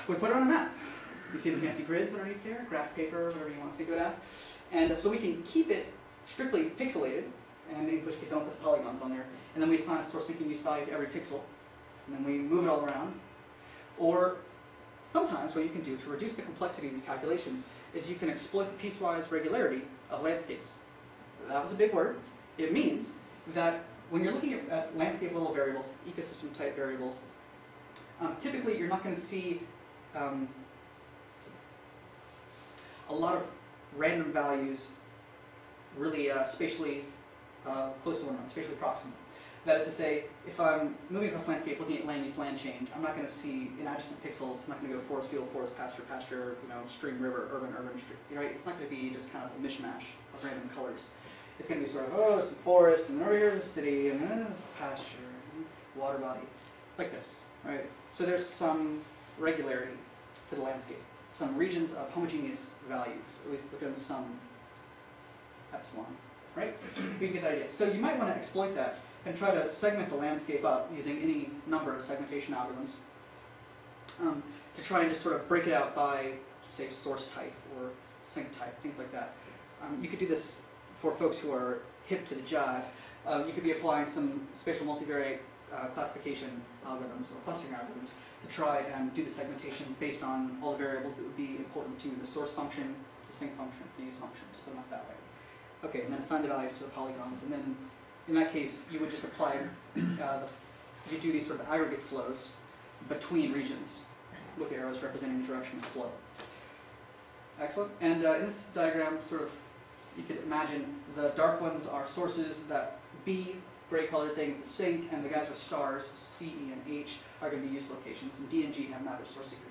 we put it on a map. You see the fancy grids underneath there, graph paper, whatever you want to think of it as. And so we can keep it strictly pixelated, and in which case I don't put the polygons on there. And then we assign a source sync use value to every pixel. And then we move it all around. Or sometimes what you can do to reduce the complexity of these calculations is you can exploit the piecewise regularity of landscapes. That was a big word. It means that when you're looking at landscape level variables, ecosystem type variables, typically you're not going to see a lot of random values really spatially close to one another, spatially proximal. That is to say, if I'm moving across the landscape looking at land use, land change, I'm not going to see in adjacent pixels, I'm not going to go forest, field, forest, pasture, pasture, stream, river, urban, urban, stream. Right? It's not going to be just kind of a mishmash of random colors. It's going to be sort of, oh, there's some forest, and over here's a city, and pasture, and water body, like this. Right? So there's some regularity to the landscape, some regions of homogeneous values, at least within some epsilon. Right? We can get that idea. So you might want to exploit that and try to segment the landscape up using any number of segmentation algorithms to try and just sort of break it out by, say, source type or sync type, things like that. You could do this for folks who are hip to the jive. You could be applying some spatial multivariate classification algorithms or clustering algorithms to try and do the segmentation based on all the variables that would be important to the source function, the sync function, the use function, just put them up that way. Okay, and then assign the values to the polygons, and then in that case, you would just apply, you do these sort of aggregate flows between regions with arrows representing the direction of flow. Excellent. And in this diagram, sort of, you could imagine the dark ones are sources, that B, gray colored things, the sync, and the guys with stars, C, E, and H, are going to be use locations, and D and G have matter source secret